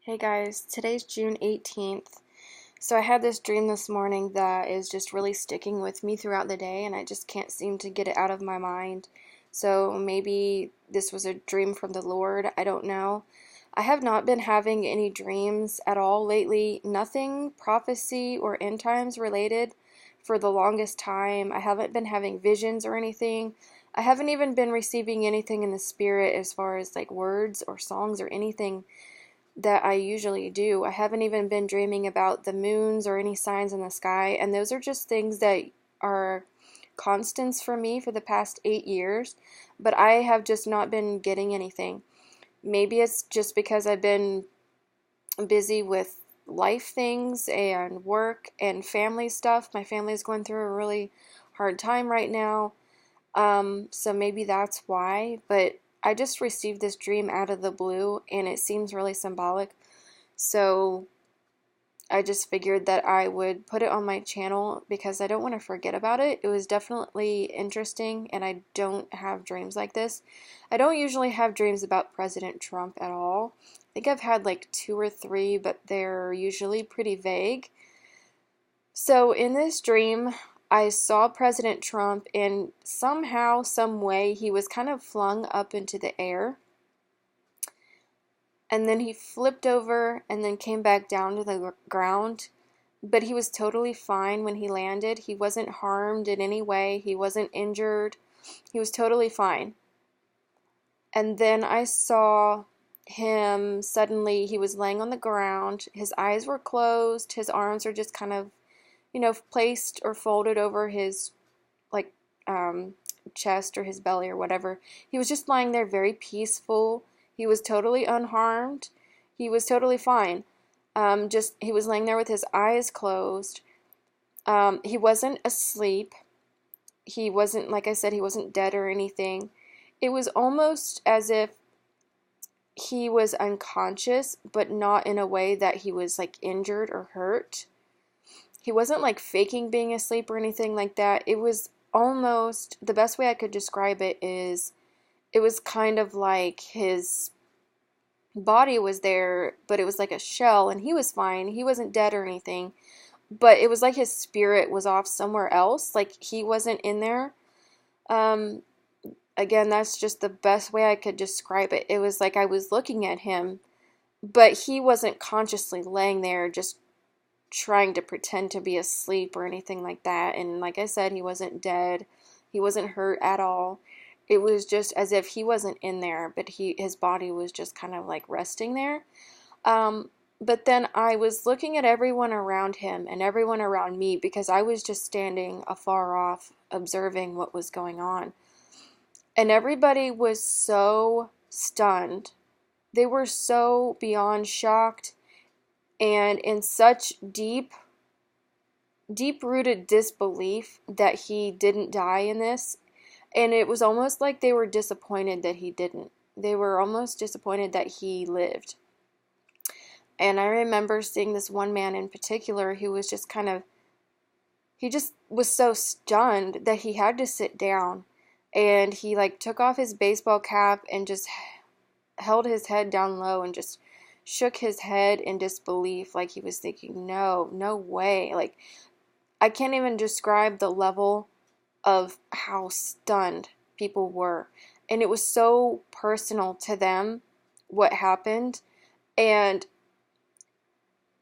Hey guys, today's June 18th. So I had this dream this morning that is just really sticking with me throughout the day, and I just can't seem to get it out of my mind. So maybe this was a dream from the Lord. I don't know. I have not been having any dreams at all lately, nothing prophecy or end times related for the longest time. I haven't been having visions or anything. I haven't even been receiving anything in the spirit as far as like words or songs or anything that I usually do. I haven't even been dreaming about the moons or any signs in the sky, and those are just things that are constants for me for the past 8 years, but I have just not been getting anything. Maybe it's just because I've been busy with life things and work and family stuff. My family is going through a really hard time right now. So maybe that's why, but I just received this dream out of the blue and it seems really symbolic. So I just figured that I would put it on my channel because I don't want to forget about it. It was definitely interesting and I don't have dreams like this. I don't usually have dreams about President Trump at all. I think I've had like two or three, but they're usually pretty vague. So in this dream, I saw President Trump, and somehow, some way, he was kind of flung up into the air. And then he flipped over and then came back down to the ground. But he was totally fine when he landed. He wasn't harmed in any way. He wasn't injured. He was totally fine. And then I saw him suddenly, he was laying on the ground. His eyes were closed. His arms were just kind of placed or folded over his like um, chest or his belly or whatever. He was just lying there very peaceful. He was totally unharmed. He was totally fine. Just he was laying there with his eyes closed. He wasn't asleep. He wasn't, like I said, he wasn't dead or anything. It was almost as if he was unconscious, but not in a way that he was like injured or hurt. He wasn't like faking being asleep or anything like that. It was almost, the best way I could describe it is, it was kind of like his body was there, but it was like a shell, and he was fine. He wasn't dead or anything, but it was like his spirit was off somewhere else. Like he wasn't in there. Um, Again, that's just the best way I could describe it. It was like I was looking at him, but he wasn't consciously laying there just trying to pretend to be asleep or anything like that. And like I said, he wasn't dead. He wasn't hurt at all. It was just as if he wasn't in there, but his body was just kind of like resting there. But then I was looking at everyone around him and everyone around me because I was just standing afar off observing what was going on. And everybody was so stunned. They were so beyond shocked and in such deep rooted disbelief that he didn't die in this. And it was almost like they were disappointed that he didn't. They were almost disappointed that he lived. And I remember seeing this one man in particular who was just he just was so stunned that he had to sit down. And he like took off his baseball cap and just held his head down low and just shook his head in disbelief, like he was thinking, no way. Like, I can't even describe the level of how stunned people were. And it was so personal to them, what happened. And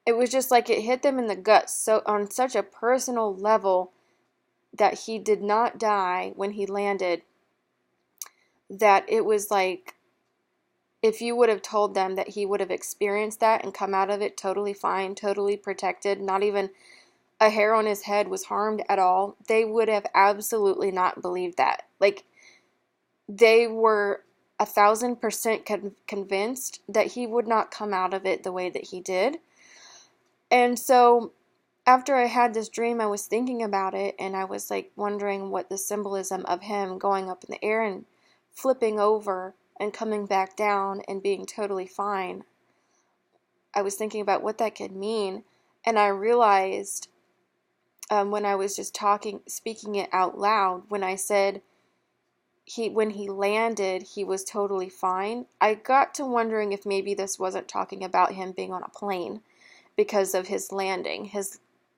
it was just like it hit them in the gut so on such a personal level that he did not die when he landed, that it was like if you would have told them that he would have experienced that and come out of it totally fine, totally protected, not even a hair on his head was harmed at all, they would have absolutely not believed that. Like, they were 1,000% convinced that he would not come out of it the way that he did. And so after I had this dream, I was thinking about it, and I was like wondering what the symbolism of him going up in the air and flipping over and coming back down and being totally fine. I was thinking about what that could mean, and I realized when I was just speaking it out loud, when I said when he landed, he was totally fine. I got to wondering if maybe this wasn't talking about him being on a plane because of his landing.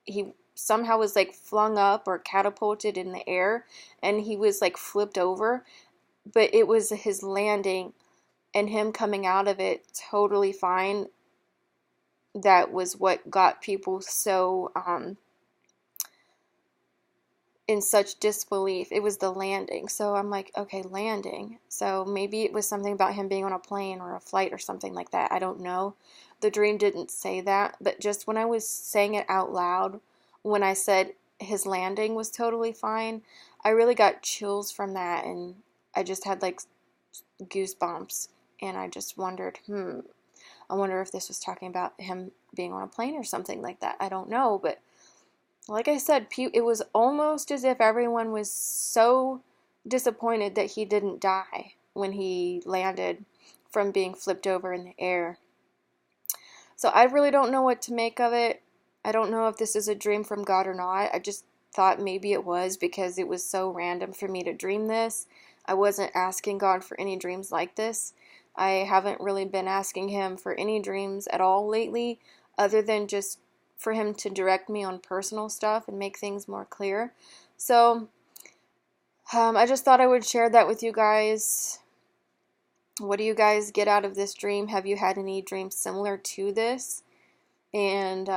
He somehow was like flung up or catapulted in the air, and he was like flipped over, but it was his landing and him coming out of it totally fine. That was what got people so in such disbelief. It was the landing. So I'm like, okay, landing. So maybe it was something about him being on a plane or a flight or something like that. I don't know. The dream didn't say that, but just when I was saying it out loud, when I said his landing was totally fine, I really got chills from that, and I just had like goosebumps, and I just wondered, I wonder if this was talking about him being on a plane or something like that. I don't know, but like I said, it was almost as if everyone was so disappointed that he didn't die when he landed from being flipped over in the air. So I really don't know what to make of it. I don't know if this is a dream from God or not. I just thought maybe it was because it was so random for me to dream this. I wasn't asking God for any dreams like this. I haven't really been asking him for any dreams at all lately, other than just for him to direct me on personal stuff and make things more clear. So I just thought I would share that with you guys. What do you guys get out of this dream? Have you had any dreams similar to this? And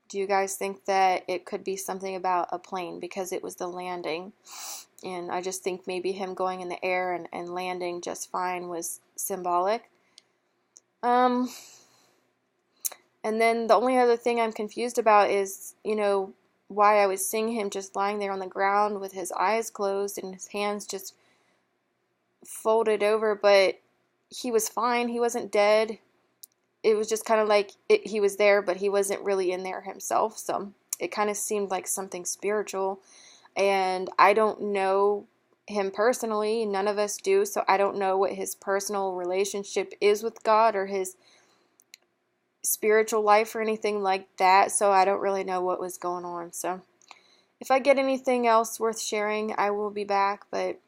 do you guys think that it could be something about a plane because it was the landing? And I just think maybe him going in the air and landing just fine was symbolic. And then the only other thing I'm confused about is, why I was seeing him just lying there on the ground with his eyes closed and his hands just folded over, but he was fine. He wasn't dead. It was just kind of like he was there, but he wasn't really in there himself. So it kind of seemed like something spiritual. And I don't know him personally. None of us do. So I don't know what his personal relationship is with God or his spiritual life or anything like that. So I don't really know what was going on. So if I get anything else worth sharing, I will be back. But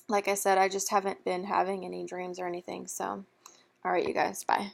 like I said, I just haven't been having any dreams or anything. So, all right, you guys, bye.